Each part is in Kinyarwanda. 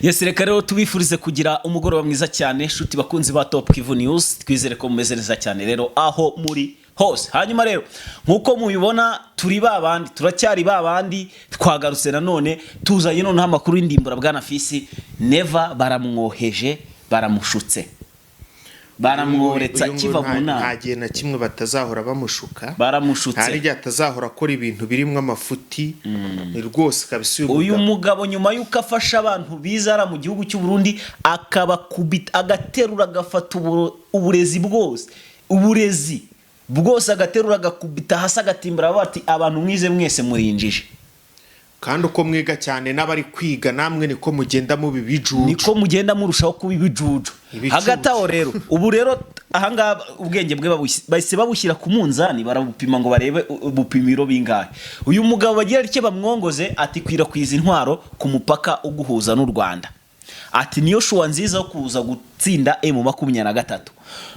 Yes, reka rero tubifurize kugira umugoroba mwiza cyane shuti bakunzi ba Top Kivu News, twizere ko mumeze neza cyane rero aho muri hose. Hanyuma rero nkuko mubibona turacyari babandi twagarutse nanone tuzanye none amakuru y'indimbura bwana Fisi. Never baramwoheje baramushutse baramworetsa kiva mu nama, nta gihe na kimwe batazahora bamushuka, baramushutse hari igihe atazahora akora ibintu birimo amafuti rwose kabisa. Uyu mugabo nyuma yuko afasha abantu bizara mu gihugu cy'u Burundi akabakubita agaterura agafata uburezi bwose agaterura agakubita hasi agatimbura bati abantu mwize mwese murinjije, kandi uko mwiga cyane n'abari kwiga namwe niko mugenda mu bibijuju, niko mugenda murushaho kuba ibijuju. Hagati aho rero ubu rero ahangaha ubwenge bwe bahise babushyira ku munzani barabupima ngo barebe ubupimiro bingahe. Uyu mugabo bagira icyo bamwongoze ati kwirakw'iza intwaro ku mupaka uguhuza n'u Rwanda, ati niyo shuwa nziza yo kuza gutsinda M23,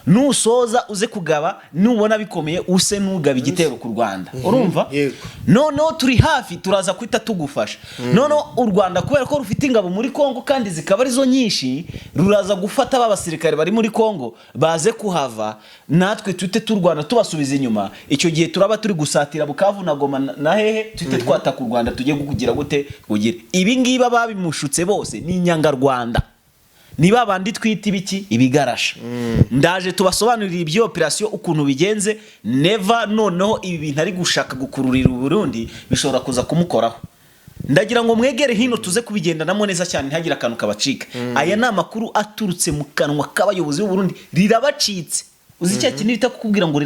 nusoza uze kugaba nubona bikomeye use nugaba igitero ku Rwanda. Urumva noneho turi hafi turaza kwita tugufasha. Noneho u Rwanda kubera ko rufite ingabo muri Kongo kandi zikaba arizo nyinshi, ruraza gufata abasirikare bari muri Kongo baze kuhava, natwe twite tu Rwanda tubasubiza inyuma. Icyo gihe turaba turi gusatira Bukavu na Goma na hehe twite twataka u Rwanda tujye kugira gute kugira ibi ngibi babimushutse bose ni inyanga Rwanda, niba bandi twita ibiki ibigarasha. Ndaje tubasobanurira ibyo operation ukuntu bigenze. Never noneho ibi bintu ari gushaka gukururira u Burundi bishobora kuza kumukoraho. Ndagira ngo mwegere hino tuze kubigendanamo neza cyane ntagira akantu kabacika. Aya ni amakuru aturutse mu kanwa k'abayobozi b'u Burundi rirabacitse. Uzi cya kintu rita kukubwira ngo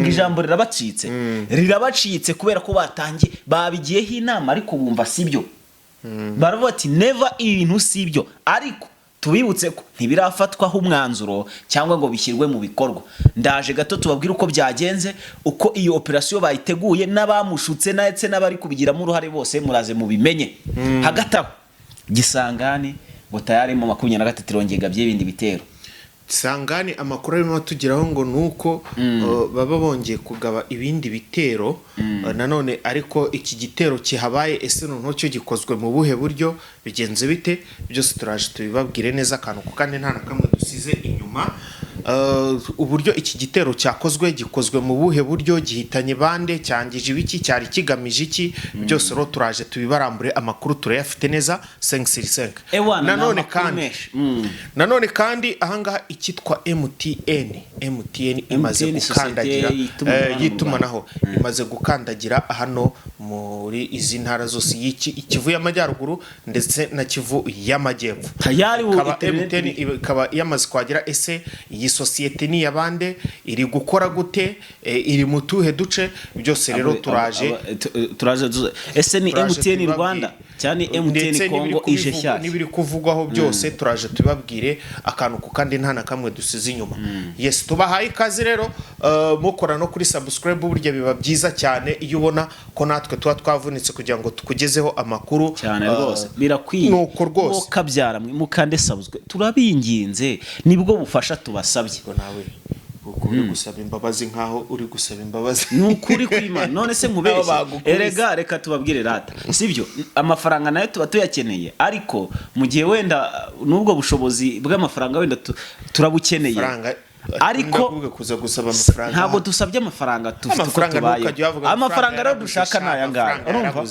ijambo rirabacitse kubera ko batangiye babigiyeho inama ariko bumva sibyo. Baravuga ati never ibintu sibyo, ariko tubibutse ko ntibirafatwaho umwanzuro cyangwa ngo bishyirwe mu bikorwa. Ndaje gato tubabwira uko byagenze, uko iyo operation bayiteguye n'abamushutse ndetse n'abari kubigiramo uruhare bose muraze mubimenye. Hagati aho Gisangani ngo tayari mu 23 irongega by'ibindi bitero. Sangani amakuru arimo tugiraho ngo nuko baba bongeye kugaba ibindi bitero nanone, ariko iki gitero kihabaye ese ntocyo gikozwe mu buhe buryo bigenze bite, byose turaje tubibabwire neza akantu kandi nta nakamwe dusize inyuma. Uburyo iki gitero gikozwe mu buhe buryo, gihitanye bande, cyangije ibiki, cyari kigamije iki, byose ro turaje tubibarambure amakuru turayafite neza 565. Nanone kandi ahangaha ikitwa MTN imaze gukandagira yitumanaho imaze gukandagira hano muri izi ntara zose Kivu y'Amajyaruguru ndetse na Kivu y'Amajyepfo. MTN ikaba yamaze kwagira ese iyi societe ni yabande, iri gukora gute, iri mu tuhe duce, byose rero turaje ese ni MTN Rwanda cyane MTN Kongo ije cyane nibiri kuvugwaho byose turaje tubabwire akantu kandi nta nakamwe dusize inyuma. Yes, tubahaye ikaze rero mukora no kuri subscribe, burya biba byiza cyane iyo ubona ko natwe tuba twavunitse kugira ngo tukugezeho amakuru cyane rwose birakwiye nuko rwose kabyara mukande subscribe turabinginze, nibwo bufasha tubasabye. Nawe ukuri gusaba imbabazi nkaho uri gusaba imbabazi nukuri kw'Imana none se nkubeshye. Erega reka tubabwire rata sibyo, amafaranga nayo tuba tuyakeneye, ariko mu gihe wenda nubwo bushobozi bw'amafaranga wenda turabukeneye, ariko kuza gusaba amafaranga ntabwo dusabye amafaranga tufite uko tubaye. Amafaranga rero dushaka nayangara, urumva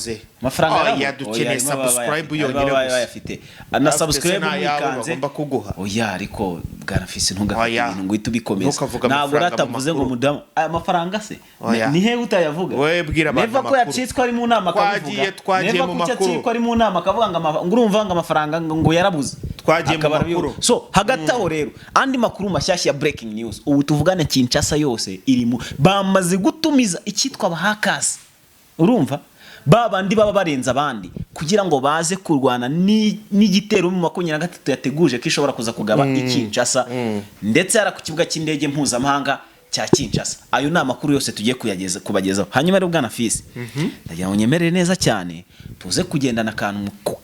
amafaranga yadukeneye subscribe yonyine bayafite na subscribe mukanze bagomba kuguha. Oya ariko bwarafise ntugafite ngo itubikomeza, ntabwo ratavuze ngo mudamu aya mafaranga se ni he utayavuga. We bwira abantu neva ko yacitswe ari mu nama akavuga, twagiye mu makuru ko ari mu nama akavuga ngo urumva ngo amafaranga ngo yarabuze, twagiye mu makuru. So hagati aho rero andi makuru mashyashya ya breaking news ubu tuvugane Kinshasa yose irimo bamaze gutumiza ikitwa abahakazi. Urumva babandi baba barenza abandi kugira ngo baze kurwana n'igitero mu 23 yateguje ko ishobora kuza kugaba Kinshasa ndetse ara ku kibuga cy'indege mpuzamahanga cya Kinshasa. Ayo ni amakuru yose tugiye kubagezaho. Hanyuma rero bwana Fisi ndagira ngo nyemerere neza cyane tuze kugendana akantu ku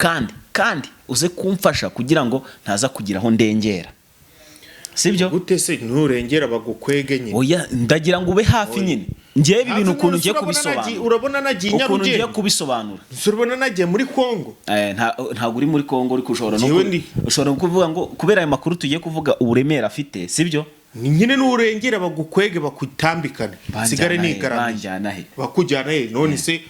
kandi uze kumfasha kugira ngo ntaza kugira aho ndengera. sibyo gute se nturengera bagukwege nyine oya ndagira ngo ube hafi nyine ngewe ibi bintu ukuntu ngiye kubisobanura urabona nagiye ukuntu ngiye Nyarugenge kubisobanura urabona nagiye muri Kongo ntabwo uri muri Kongo ariko ushobora no kuvuga ngo kubera ayo makuru tugiye kuvuga uburemere afite sibyo ni nyine n'urengera bagukwege bakutambikane sigare nigaramiye bakujyana he none se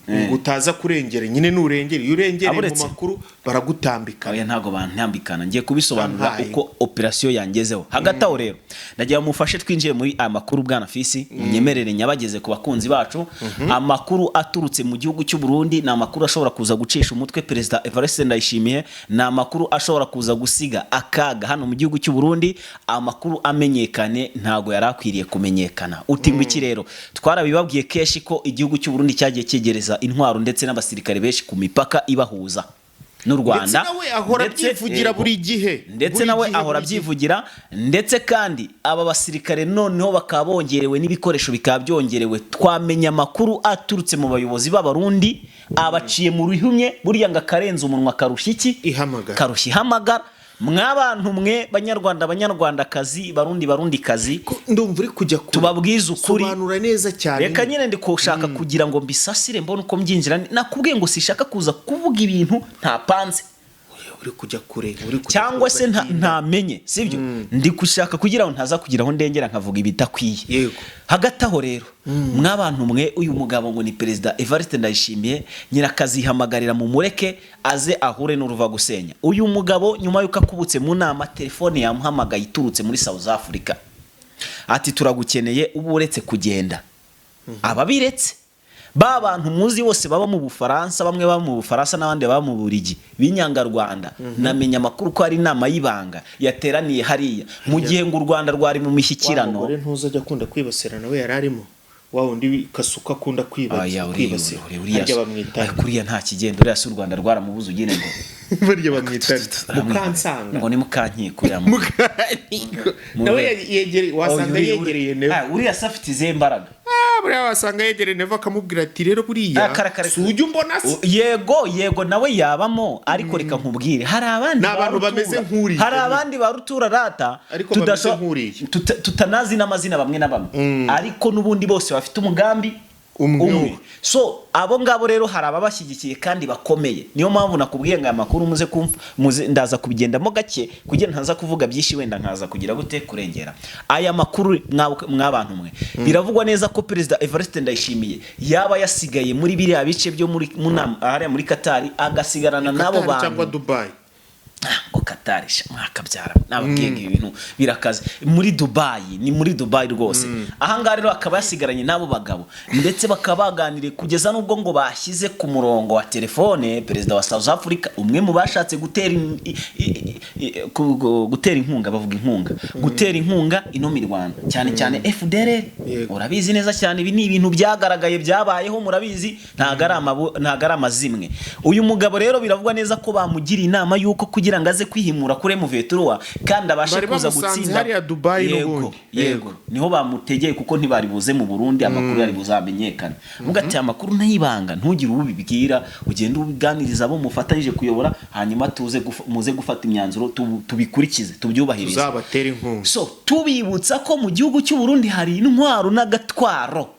ngo utaza kurengera nyine n'urengera iyo urengereye mu makuru baragutambika oya ntago bantambikana ngiye kubisobanura uko operation yangezeho hagati aho rero ndagira mufashe twinjiye muri aya makuru bwana Fisi nyemerere nyabageze ku bakunzi bacu amakuru aturutse mu gihugu cy'u Burundi na amakuru ashobora kuza gucisha umutwe Perezida Evariste Ndayishimiye na amakuru ashobora kuza gusiga akaga hano mu gihugu cy'u Burundi amakuru amenyekane ntago yarakwiriye kumenyekana utingwa iki rero twarabibabwiye keshi ko igihugu cy'u Burundi cyagiye cyegereza intwaro ndetse n'abasirikare benshi ku mipaka ibahuza n'u Rwanda ndetse nawe ahora byivugira buri gihe ndetse nawe ahora byivugira ndetse kandi aba basirikare noneho bakabongerewe n'ibikoresho bikabyongerewe twamenya amakuru aturutse mu bayobozi b'abarundi abaciye mu ruhumye buriya ngo akarenza umunwa karushya iki karushya ihamagara mwabantu mwe banyarwandakazi barundi kazi ndumva uri kujya tubabwiza ukuri sobanura neza cyane reka nyine ndi kushaka kugira ngo mbisasire mbone uko mbyinjira nakubwiye ngo sishaka kuza kuvuga ibintu ntapanze uri kujya kure cyangwa se ntamenye sibyo ndi gushaka kugira ngo ntaza kugira aho ndengera nkavuga ibitakwiye yego hagati aho rero mwabantu mwe uyu mugabo ngo ni Perezida Evariste Ndayishimiye nyirakazihamagaririra mu mureke aze ahure n'uruva gusenya uyu mugabo nyuma yuko akubutse mu nama telefone yamuhamagaye iturutse muri South Africa ati turagukeneye ubu uretse kugenda ababiretse ba bantu muzi bose baba mu Bufaransa bamwe baba mu Bufaransa n'abandi baba mu Burigi b'inyangarwanda namenya amakuru ko ari inama y'ibanga yateraniye hariya mu gihe ngo u Rwanda rwari mu mishyikirano gore ntuzajya akunda kwibasira nawe yararimo wa undi kasuka akunda kwibasira uriya bamwita kuriya nta kigendo uriya si u Rwanda rwaramubuza ugene ngo burya bamwita mukansanga ngo ni mukankikurira nawe yegereye wasanga yegereye Neva uriya safite izihe mbaraga buriya wasanga yegereye Neva akamubwira ati rero buriya sujya umbona se yego nawe yabamo ariko reka nkubwire hari abandi n'abantu bameze nk'uri hari abandi barutura rata tutanazi n'amazina bamwe na bamwe ariko n'ubundi bose bafite umugambi umwe so abo ngabo rero hari ababashyigikiye kandi bakomeye niyo mpamvu nakubwiye ngo aya makuru muze ndaza kubigendamo gake kugira ntaza kuvuga byinshi wenda nkaza kugira gute kurengera aya makuru mwabantu mwe biravugwa neza ko Perezida Evariste Ndayishimiye yaba yasigaye muri biriya bice byo muri Qatar agasigarana nabo bantu cyangwa Dubai ngo Qatar mwakabyara nababwiye ibintu birakaze muri Dubai ni muri Dubai rwose ahanga rero akaba yasigaranye nabo bagabo ndetse bakabaganire kugeza nubwo ngo bashyize ku murongo wa telefone Perezida wa South Africa umwe mu bashatse gutera inkunga bavuga gutera inkunga ino mu Rwanda cyane FDR urabizi neza cyane ibi ni ibintu byagaragaye byabayeho murabizi ntago ari amazimwe uyu mugabo rero biravugwa neza ko bamugira inama yuko kugira ngo aze kwihimura kure mu Veturoa kandi abashe kuza gutsinda hariya Dubai n'ubundi yego niho bamutegeye kuko ntibari buze mu Burundi amakuru yari buzamenyekana mugati amakuru ntayibanga ntugire ubibwira ugende ubiganiriza abo mufatanyije kuyobora hanyuma muze gufata imyanzuro tubikurikize tubyubahirize uzabatera inkunga so tubibutsa ko mu gihugu cy'u Burundi hari intwaro n'agatwaro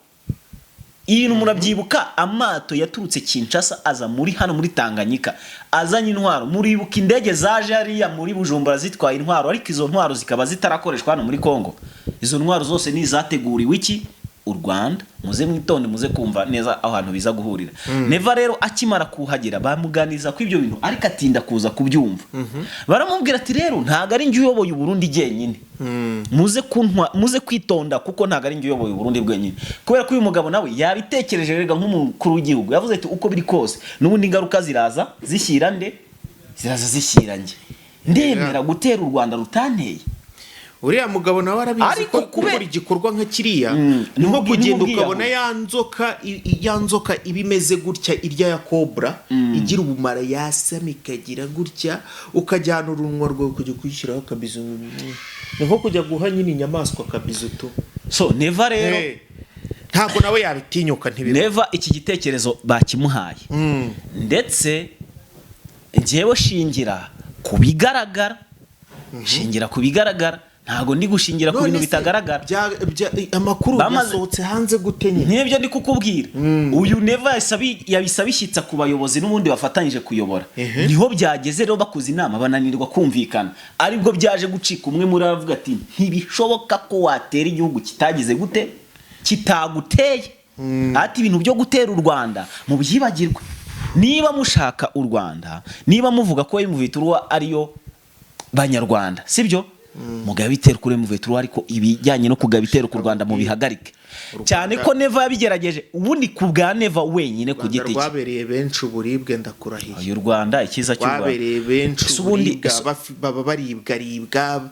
ibintu murabyibuka amato yaturutse Kinshasa aza hano muri Tanganyika azanye intwaro muribuka indege zaje hariya muri Bujumbura zitwaye intwaro ariko izo ntwaro zikaba zitarakoreshwa hano muri Kongo izo ntwaro zose ni zateguriwe iki u Rwanda muze mwitonde muze kumva neza aho hantu biza guhurira Neva rero akimara kuhagera bamuganiza ko ibyo bintu ariko atinda kuza kubyumva baramubwira ati rero ntago ari njye uyoboye u Burundi genyine muze kwitonda kuko ntago ari njye uyoboye u Burundi bwenyine kubera ko uyu mugabo nawe yabitekereje rega nk'umukuru w'igihugu yavuze ati uko biri kose n'ubundi ngaruka ziraza zishyira nge ndemera gutera u Rwanda rutanteye uriya mugabo nawe arabizi ko gukora igikorwa nka kiriya ni nko kugenda ukabona ya nzoka ibimeze gutya irya ya cobra igira ubumara yasama ikagira gutya ukajyana urunwa rwawe kujya kuyishyiraho akabizo ni nko kujya guha nyine inyamaswa akabizo tu so Neva rero ntabwo nawe yabitinyuka ntibiro Neva iki gitekerezo bakimuhaye ndetse njyewe shingira ku bigaragara ntago ndi gushingira ku bintu bitagaragara. Amakuru yasohotse hanze gutenye nk'ibyo ndi kukubwira. Uyu Neva yabisabishyitsa ku bayobozi n'ubundi bafatanyije kuyobora, niho byageze rero bakoze inama bananirwa kumvikana, aribwo byaje gucika. Umwe muri avuga ati ntibishoboka ko watera igihugu kitagize gute kitaguteye. Ati ibintu byo gutera u Rwanda mu byibagirwe. Niba mushaka u Rwanda, niba muvuga ko M23 ariyo banyarwanda, sibyo? Mugaba bitera kuri M23, ariko ibijyanye no kugaba bitera ku Rwanda mu bihagarike. Cyane ko Neva yabigerageje, ubundi ku bwa Neva wenyine ku giti cye. Rwabereye benshi uburibwe ndakurahiye. Uyu Rwanda ikiza cy'u Rwanda. Rwabereye benshi uburibwe baba baribwa.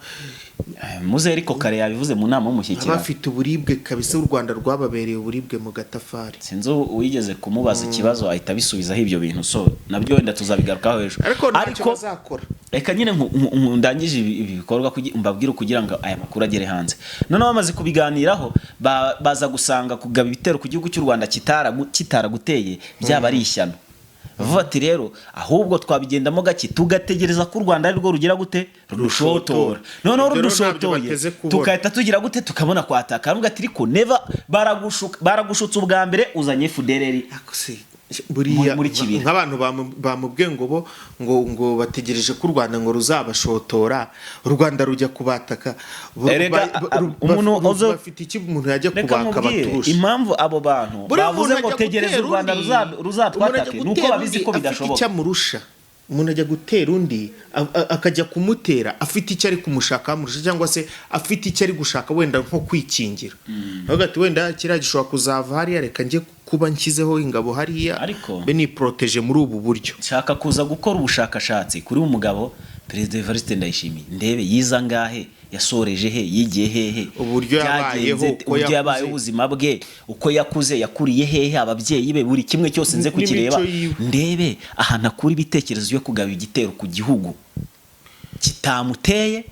Muze ariko kare yabivuze mu nama y'umushyikirano. Bafite uburibwe kabisa, u Rwanda rwababereye uburibwe mu gatafari. Sinzi uwigeze kumubaza ikibazo ahita bisubizaho ibyo bintu, so nabyo wenda tuzabigarukaho hejuru. Ariko bazakora. Reka nyine ndangije ibi bikorwa mbabwira kugira ngo aya makuru agere hanze. None bamaze kubiganiraho baza gusanga kugaba ibitero ku gihugu cy'u Rwanda kitaraguteye byaba ari ishyano. Bavuga ati rero ahubwo twabigendamo gake tugategereza ko u Rwanda ari rwo rugira gute rushotora. Noneho rudushotoye tukahita tugira gute tukabona kwataka. Aravuga ati ariko Neva baragushutse ubwa mbere uzanye FDLR buriya nk'abantu bamubwiye ngo bategereje ko u Rwanda ngo ruzabashotora, u Rwanda rujya kubataka. Umuntu bafite iki umuntu yajya kubaka baturusha. Impamvu abo bantu bavuze ngo tegereze u Rwanda ruzatwatake nuko babizi ko bidashoboka. Icyo amurusha umuntu ajya gutera undi akajya kumutera afite icyo ari kumushaka amurusha, cyangwa se afite icyo ari gushaka wenda nko kwikingira. Avuga ati wenda kiriya gishobora kuzava hariya, reka njye kuba nshyizeho ingabo hariya be ni protege muri ubu buryo. Nshaka kuza gukora ubushakashatsi kuri umugabo Perezida Evariste Ndayishimiye, ndebe yiza ngahe, yasoreje he, yigiye hehe, uburyo yabayeho ubuzima bwe, uko yakuze, yakuriye hehe, ababyeyi be, buri kimwe cyose nze kukireba, ndebe ahantu akura ibitekerezo byo kugaba igitero ku gihugu kitamuteye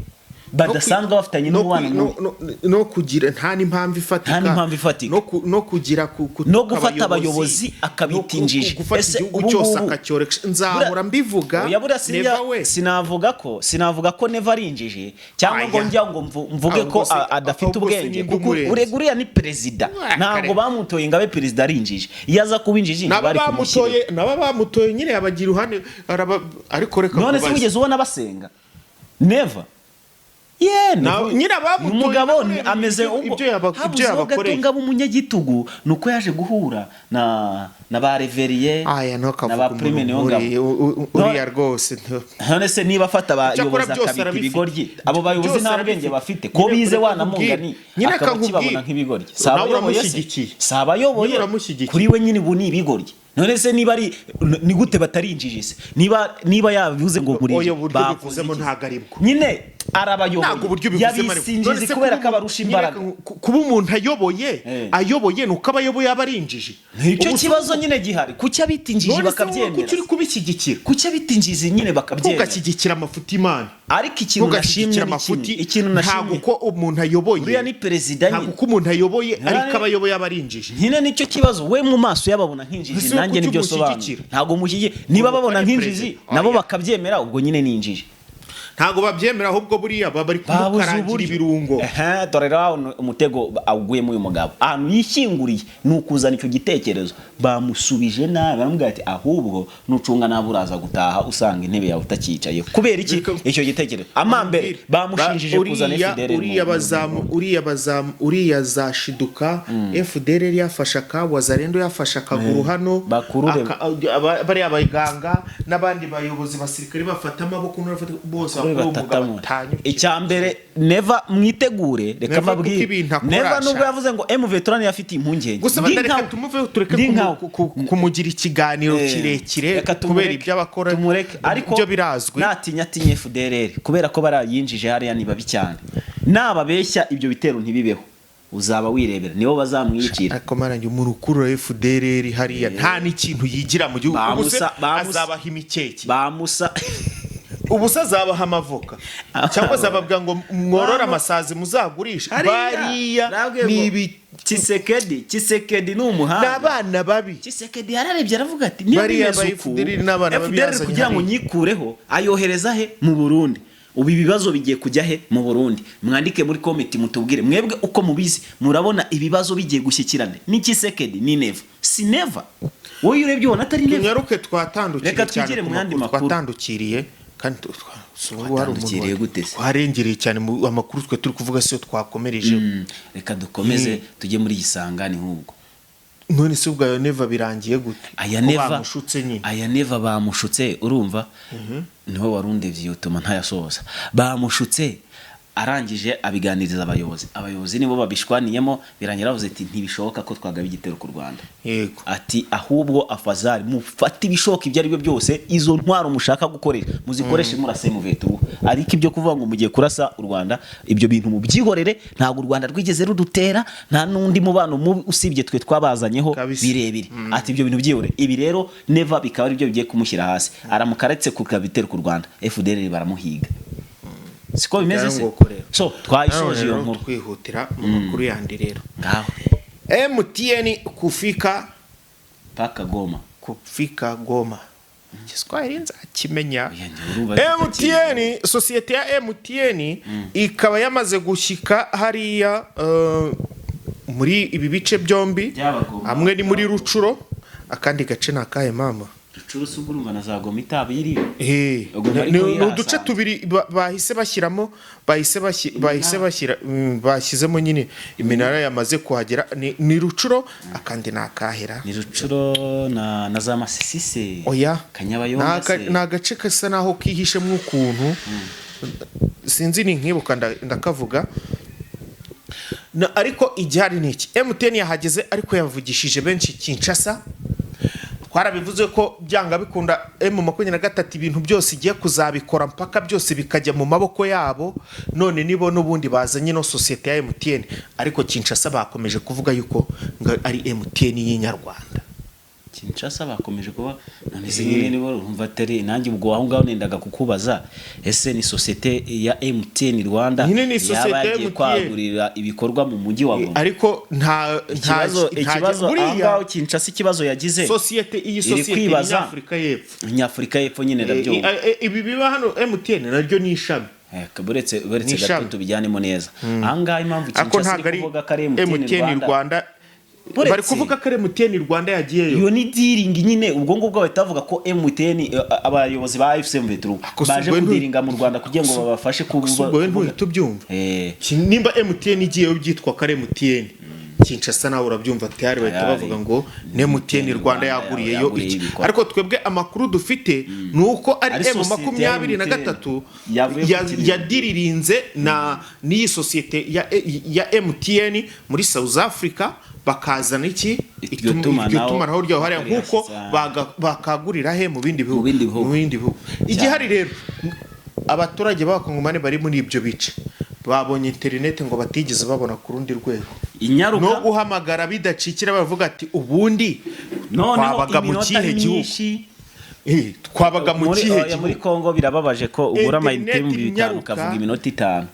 badasanga bafitanye n'ubwana no kugira nta n'impamvu ifatika no kugira no gufata abayobozi akabitinjije. Ese igihugu cyose akacyoresha. Nzahora mbivuga sinavuga ko Neva arinjije cyangwa ngo njya ngo mvuge ko adafite ubwenge, kuko ureguriya ni perezida, ntabwo bamutoye ngabe perezida arinjije. Yaza kubinjije bari kumutoye, naba bamutoye nyine yabagira uhane, ariko reka none se wigeze ubona basenga Neva? Umugabo ameze ibyo yabakoreye. Ngabo umunyagitugu nuko yaje guhura na ba Reveriye na ba Prime Niyongabo. Uriya rwose none se niba afata abayobozi akabita ibigoryi, abo bayobozi nta bwenge bafite ko bize wanamungani akabakibabona nk'ibigoryi. Sabayoboye kuri we nyine ubu ni ibigoryi. None se niba ari ni gute batarinjije se? Niba yabivuze ngo muri bakuzemo ntagaribwo nyine arabayoboye yabisinjize kubera ko abarusha imbaraga. Kuba umuntu ayoboye nuko abayoboye abarinjije. Icyo kibazo nyine gihari. Kuki abitinjije bakabyemera? Kuki uri kubishyigikira? Kuki abitinjije nyine bakabyemera? Ugashyigikira amafuti Imana. Ariko ikintu nashimye ntabwo ko umuntu ayoboye. Uriya ni perezida nyine. Ntabwo ko umuntu ayoboye ariko abayoboye abarinjije. Nyine nicyo kibazo. We mu maso yababona nk'injiji, nanjye nibyo sobanura. Ntabwo mushyigikira. Niba babona nk'injiji nabo bakabyemera, ubwo nyine ni injiji. Ntago babyemera, ahubwo buriya baba bari kumukarangira ibirungo. Dore rero umutego awuguyemo uyu mugabo ahantu yishyinguriye nukuzana icyo gitekerezo bamusubije nabi, baramubwira ati ahubwo nucunga naburaza gutaha usanga intebe yawe utakicaye. Kubera iki icyo gitekerezo? Amambere bamushinjije kuzana FDLR. Uriya zashiduka FDLR yafasha Wazalendo yafasha akaguru hano, bari abaganga n'abandi bayobozi basirikare bafata amaboko n'urafata bose. Icyambere Neva mwitegure, reka mbabwire Neva nubwo yavuze ngo M23 yafite impungenge. Gusa reka tureke kumugira ikiganiro kirekire kubera ibyo abakora byo birazwi. Natinya FDLR kubera ko barayinjije hariya ni babi cyane. Nababeshya ibyo bitero ntibibeho uzaba wirebera nibo bazamwicira. Ariko maranje mu rukuru FDLR hariya nta n'ikintu yigira mu gihugu. Azabaha imikeke ubusa zabaha amavoka cyangwa zababwa ngo mworora amasazi muzagurisha. Bariya nibi Kisekedi ni umuhanga n'abana babi. Kisekedi yararebye aravuga ati niba bimeze uku FDLR kugira ngo nyikureho ayohereza he mu Burundi. ubu ibibazo bigiye kujya he mu Burundi, mwandike muri comment mutubwire mwebwe uko mubizi, murabona ibibazo bigiye gushyikirana n'iki Sekedi ni Neva, si Neva wowe urebye ubona atari Neva. Tunyaruke twatandukiriye Reka twigire mu yandi makuru. twatandukiriye kandi Twatandukiriye gute se? twarengereye cyane mu amakuru twe turi kuvuga siyo twakomereje. Reka dukomeze tujye muri Gisangani nk'ubwo. None se ubwo ayo Neva birangiye gute? Aya Neva bamushutse nyine. Aya Neva bamushutse urumva? Niho warundevye utuma ntayasoza. Bamushutse arangije abiganiriza abayobozi. Abayobozi nibo babishwaniyemo birangira bavuze ati ntibishoboka ko twagaba igitero ku Rwanda. Yego. Ati ahubwo afazari mufate ibishoka ibyo ari byo byose, izo ntwaro mushaka gukoresha muzikoreshe murase mu veturu. Ariko ibyo kuvuga ngo mugiye kurasa u Rwanda, ibyo bintu mubyihorere, ntago u Rwanda rwigeze rudutera, nta nundi mubano mubi usibye twe twabazanyeho birebire. Ati ibyo bintu byihorere. Ibi rero Neva bikaba ari byo bigiye kumushyira hasi. Aramukaretse ku kabitero ku Rwanda. FDL baramuhiga. Siko bimeze se? So twayisoje iyo nkuru. Twihutira mu makuru yandi rero. Ngaho. MTN kufika paka Goma. Kufika Goma. Kiswahili nzakimenya. Urumva MTN, sosiyete ya MTN ikaba yamaze gushyika hariya muri ibi bice byombi. Hamwe ni muri Rucuro, akandi gace nakaye mama. Rucuro sugurumva na zagoma itabi yiri. Ni uduce tubiri bahise bashyiramo, bashyizemo nyine iminara yamaze kuhagera. Ni Rucuro akandi nakahera. Ni Rucuro na za Masisise. Oya. Kanyabayonga se. Na gace kasa naho kihishe mu kuntu. Sinzi ni nkibuka ndakavuga. Ariko igihari niki? MTN yahageze ariko yavugishije benshi Kinshasa. Twarabivuze ko byanga bikunda M23 ibintu byose igiye kuzabikora mpaka byose bikajya mu maboko yabo. None nibo nubundi bazanye no societe ya MTN, ariko Kinshasa bakomeje kuvuga yuko ari MTN y'inyarwanda. Kinshasa bakomeje kuba none se nyine nibo urumva atari nanjye ubwo aho ngaho nendaga kukubaza, ese ni societe ya MTN Rwanda yabagiye kwagurira ibikorwa mu mujyi wa Goma? Ariko nta ikibazo aho Kinshasa ikibazo yagize societe iyi societe y'Afrika y'Epfo nyine nabyo ibi biba hano MTN naryo ni ishami. Buretse gato tubijyanemo neza. Ahangaha impamvu Kinshasa kuvuga kare MTN Rwanda bari kuvuga ko MTN Rwanda yagiyeyo. Iyo ni dealing nyine, ubwo ngubwo batavuga ko MTN abayobozi ba FCM Vetru baje kudiringa mu Rwanda kugira ngo babafashe kuvuga tubyumva. Nimba MTN igiyeyo byitwa ko MTN Kinshasa nawe urabyumva tayari bahita bavuga ngo MTN Rwanda yaguriyeyo iki. Ariko twebwe amakuru dufite nuko ari M23 yadiririnze n'iyi societe ya MTN muri South Africa, bakazana iki itumanaho ryaho hariya nkuko bakagurira he mu bindi bihugu. Igihari rero abaturage b'abakongomani bari muri ibyo bice babonye internet ngo batigeze babona ku rundi rwego. Inyaruka no guhamagara bidacikira bavuga ati ubundi twabaga mu kihe gihugu. Twabaga mu kihe gihugu. Muri Kongo birababaje ko ugura amayinite mu 5 ukavuga iminota 5.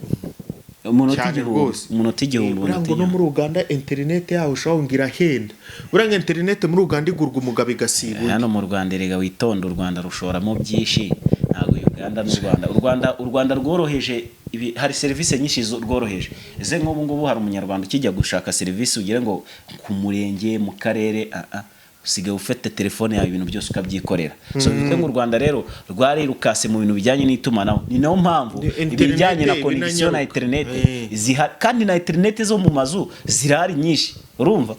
Umunota igihumbi. No muri Uganda internet yaho ushobora henda. Uranga internet muri Uganda igurwa umugabo igasiba. Hano mu Rwanda rega witonda, u Rwanda rushoramo byinshi. Ntago Uganda n'u Rwanda rworoheje, hari service nyinshi rworoheje. Ese nk'ubu ngubu hari umunyarwanda ukijya gushaka service ugire ngo ku murenge mu karere usigaye ufite telefone yawe ibintu byose ukabyikorera. So bivuze ngo u Rwanda rero rwari rukase mu bintu bijyanye n'itumanaho. Ni nayo mpamvu ibijyanye na connection na internet zihari, kandi na internet zo mu mazu zirari nyinshi. Urumva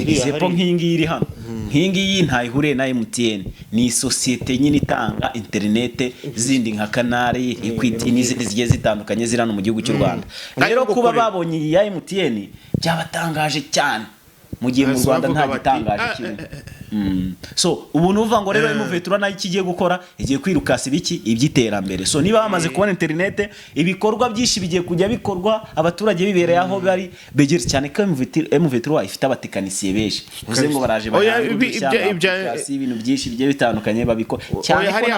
izepo nk'ingi iri hano, nk'ingi ntayihure na MTN, ni societe nyine itanga internet zindi nka Canal, Equity n'izindi zigiye zitandukanye zirano mu gihugu cy'u Rwanda. Rero kuba babonye iyi ya MTN byabatangaje cyane, mu gihe mu Rwanda nta gitangaje kimwe. So ubu nuvuga ngo rero M23 nayo ikigiye gukora igiye kwirukasa ibiki ibyiterambere. So niba bamaze kubona internet, ibikorwa byinshi bigiye kujya bikorwa, abaturage bibereye aho bari begere cyane ko M23 ifite abatekanisiye benshi. Uze ngo baraje ibintu byinshi bigiye bitandukanye babikora cyane. Hari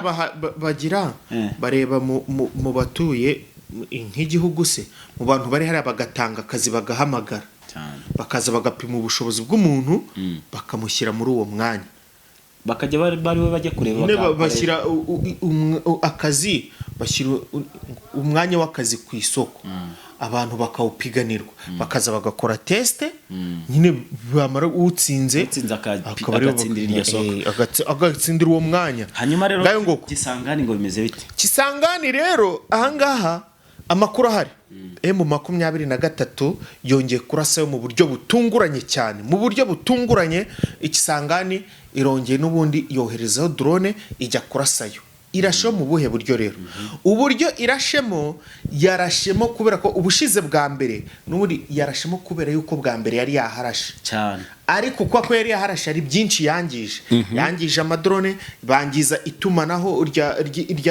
bagira bareba mu batuye nk'igihugu se, mu bantu bari hari bagatanga akazi bagahamagara, bakaza bagapima ubushobozi bw'umuntu bakamushyira muri uwo mwanya, bakajya bari we bajya kureba bashyira akazi bashyira umwanya w'akazi ku isoko abantu bakawupiganirwa bakaza bagakora teste nyine bamara utsinze agatsindira iryo soko agatsindira uwo mwanya. hanyuma rero Kisangani ngo bimeze bite? Kisangani rero ahangaha amakuru ahari M23 yongeye kurasa mu buryo butunguranye cyane, mu buryo butunguranye. Ikisangani irongeye n'ubundi yoherezaho drone ijya kurasayo. Irashe mu buhe buryo rero? Uburyo irashemo, yarashemo kubera ko ubushize bwa mbere n'ubundi yarashemo kubera yuko bwa mbere yari yaharashe cyane, ariko kwa yari yaharashe ari byinshi yangije. Yangije amadrone, bangiza itumanaho rya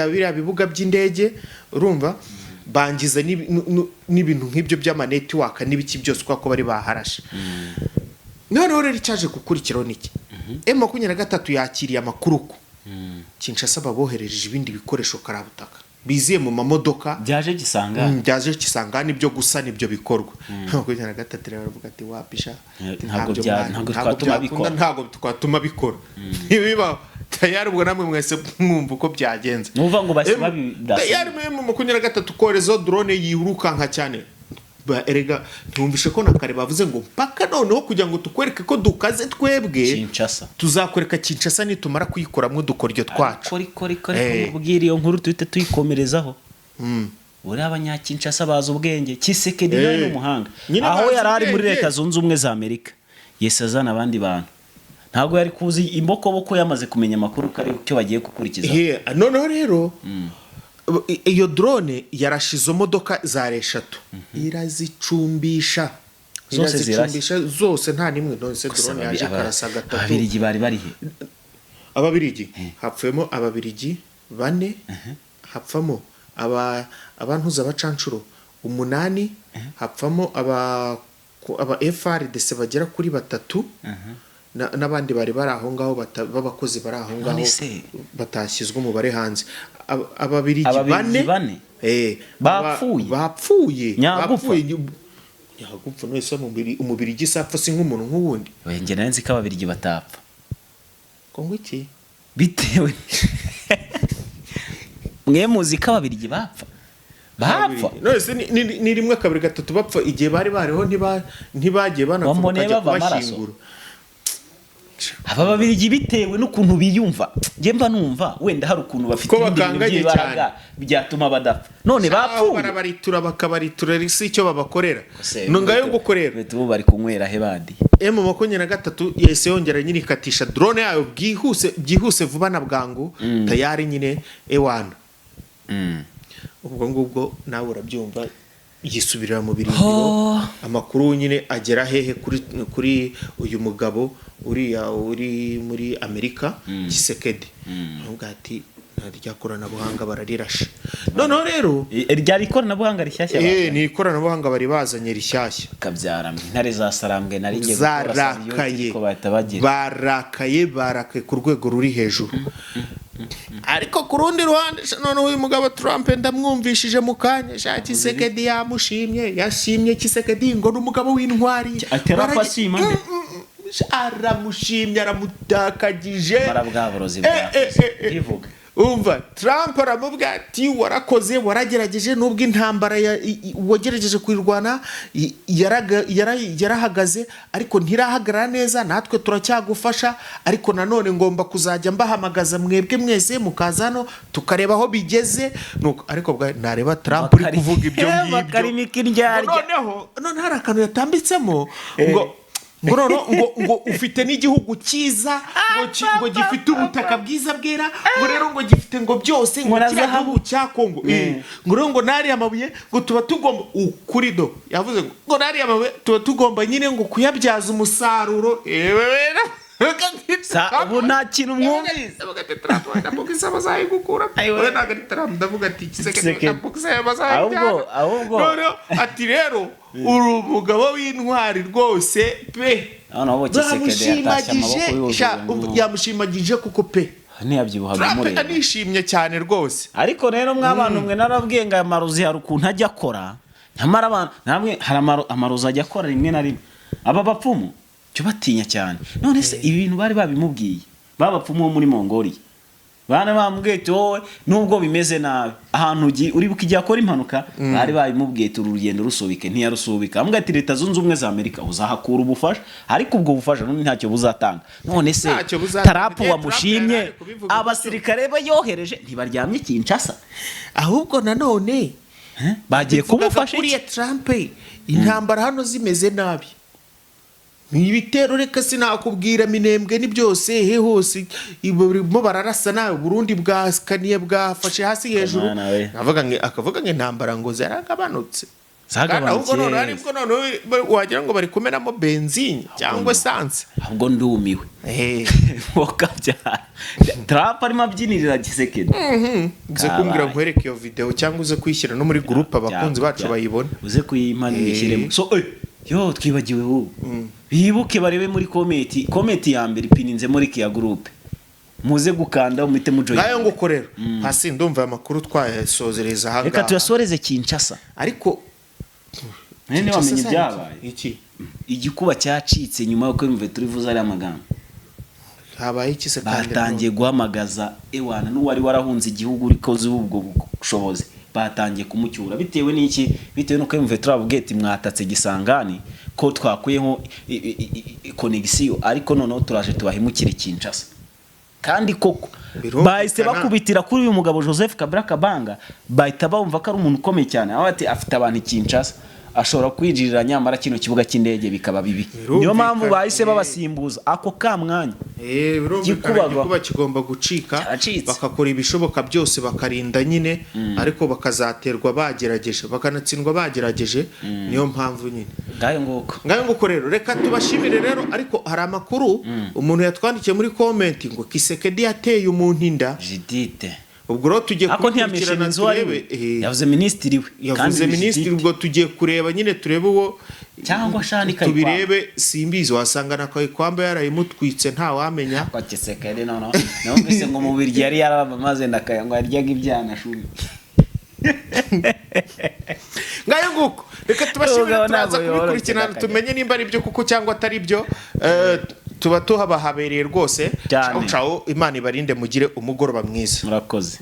biriya bibuga by'indege, urumva, bangiza n'ibintu nk'ibyo by'amanetiwaka n'ibiki byose kwa ko bari baharashe. Noneho rero cyaje gukurikiraho niki? M23 yakiriye amakuru ko Kinshasa baboherereje ibindi bikoresho karabutaka biziye mu mamodoka byaje Kisangani byo gusa nibyo bikorwa. M23 rero bavuga ati wapisha ntabwo twatuma bikora nibiba tayari ubwo namwe mwese mwumva uko byagenze. Nuvuga ngo basiba tayari M23 koherezo drone yirukanka cyane. Erega ntumvishe ko nakare bavuze ngo mpaka noneho kugira ngo tukwereke ko dukaze twebwe Kinshasa, tuzakwereka Kinshasa nitumara kuyikoramwe dukoryo twacu. Kori mubwira iyo nkuru tuhite tuyikomerezaho. Uri abanyakinshasa baza ubwenge. Tshisekedi nawe n'umuhanga, aho yari ari muri Leta Zunze Ubumwe za Amerika yesazana abandi bantu, ntabwo yari kuzi imbokoboko yamaze kumenya amakuru kare cyo bagiye gukurikiza. Noneho rero iyo drone yarashizo modoka za reshatu irazicumbisha zose nta nimwe nonse drone yaje karasa gatatu. Ababirigi bari bari he? Ababirigi hapfemo ababirigi 4, hapfamo abantuza abacancuro 8, hapfamo aba FRDC bagera kuri 3 n'abandi bari aho ngaho babakozi bari aho ngaho batashyizwe umubare hanze. Ababirigi 4 bapfuye nyagupfa no so umubiri gisapfa si nk'umuntu nk'ubundi. Nge nanzi ko ababirigi batapfa kongo iki bitewe mwe muzi ko ababirigi bapfa no se ni rimwe kabiri gatatu bapfa igihe bari bariho ntibagiye banapfa kujya kubashingura. Aba babirigi bitewe n'ukuntu biyumva, nge mba numva wenda hari ukuntu bafite ibindi cyane byatuma badapfa. None bapfuye barabaritura bakabaritura risi icyo babakorera ngayo gukorera tubo bari kunywera he bandi. M23 yese yongera nyine ikatisha drone yayo byihuse vuba na bwangu tayari nyine ewana. Ubwo ngubwo nawe urabyumva yisubirira mu birindiro. Amakuru nyine agera hehe kuri uyu mugabo uri muri Amerika Tshisekedi. Nubwo ati rya koranabuhanga bararirashe. Noneho rero ryari ikoranabuhanga rishyashya ni ikoranabuhanga bari bazanye rishyashya kabyara intare za Sarambwe nari ngiye barakaye ku rwego ruri hejuru. Ariko ku rundi ruhande noneho uyu mugabo Trump ndamwumvishije mu kanya Tshisekedi yashimye Tshisekedi ngo n'umugabo w'intwari aramushimye aramudakagije barabwaborozi bivuga. Umva Trump aramubwira ati warakoze waragerageje nubwo intambara wagerageje kwirwana yarahagaze ariko ntirahagarara neza, natwe turacyagufasha ariko nanone ngomba kuzajya mbahamagaza mwebwe mwese mukazano tukareba aho bigeze. Nuko ariko nareba Trump uri kuvuga ibyo ngibyo noneho hari akantu yatambitsemo ngo ufite n'igihugu cyiza ngo gifite ubutaka bwiza bwera ngo rero ngo gifite ngo byose ngo gihugu cya Kongo ngo rero ngo nari amabuye ngo tuba tugomba ukurido yavuze ngo nari amabuye tuba tugomba nyine ngo kuyabyaza umusaruro. ubu nta kintu mwumvise ahubwo ati rero uri umugabo w'intwari rwose pe yamushimagije kuko pe anishimye cyane rwose. Ariko rero mw'abantu mwe narabwiye ngo aya marozi hari ukuntu ajya akora, nyamara abantu namwe hari amarozi ajya akora rimwe na rimwe. Aba bapfumu cyo batinya cyane. None se ibintu bari babimubwiye babapfumu muri Mongolia bana bamubwiye ati wowe nubwo bimeze nabi ahantu uri bukijya akora impanuka bari babimubwiye ati urugendo rusubike ntiyarusubika amubwiye ati leta zunze ubumwe za Amerika uzahakura ubufasha ariko ubwo bufasha n'undi ntacyo buzatanga none se Trump wamushimye abasirikare bayohereje ntibaryamye Kinshasa ahubwo nanone bagiye kumufasha kuriya Trump intambara hano zimeze nabi ni ibitero reka sinakubwira minembwe ni byose he hose mo bararasa nawe Burundi bwaskaniye bwafashe hasi hejuru akavuga ngo intambara ngo zaragabanutse ahubwo none aribwo none wagira ngo bari kumenamo benzine cyangwa essence ahubwo ndumiwe Trump arimo abyinirira Gisekedi nze kumbwira nkwereke iyo video cyangwa uze kuyishyira no muri groupe abakunzi bacu bayibona uze kuyimanira ishyiremo so yo twibagiwe ubu bibuke barebe muri komenti ya mbere ipininze muri kiya groupe muze gukanda umite mujoye nayo ngo korera hasi ndumva amakuru twayasozereza hanga reka tuyasoreze Kinshasa ariko nene wamenye byabaye iki igikuba cyacitse nyuma yuko imve turivuza ari amagambo habaye iki se kandi batangiye guhamagaza ewana n'uwari warahunze igihugu urikoze ubwo bushobozi batangiye kumucyura bitewe n'iki bitewe nuko imve turabugeti mwatatse Gisangani ko twakuyeho connexion ariko noneho turaje tubahimukire Kinshasa kandi koko bahise bakubitira kuri uyu mugabo Joseph Kabila Kabanga bahita bumva ko ari umuntu ukomeye cyane aho ati afite abantu Kinshasa ashobora kwijirira nyamara kino kibuga cy'indege bikaba bibi niyo mpamvu bahise babasimbuza ako kamwanya gikuba kigomba gucika bakakora ibishoboka byose bakarinda nyine ariko bakazaterwa bagerageje bakanatsindwa bagerageje niyo mpamvu nyine ngayo nguko rero reka tubashimire rero ariko hari amakuru umuntu yatwandikiye muri comment ngo Kisekedi yateye umuntu inda Judite ubwo rero tugiye kukurikirana turebe yavuze minisitiri we yavuze minisitiri ubwo tugiye kureba nyine turebe uwo cyangwa shani tubirebe simbizi wasanga nakaye kwamba yarayimutwitse nta wamenya kwa Kisekedi no mbese ngo mubiri yari yaramaze ndakaya ngo aryaga ibyana shuri ngayo nguko reka tubashimire turaza kubikurikirana tumenye nimba ari byo kuko cyangwa atari byo tuba tuhabahabereye rwose ciao ciao Imana ibarinde mugire umugoroba mwiza murakoze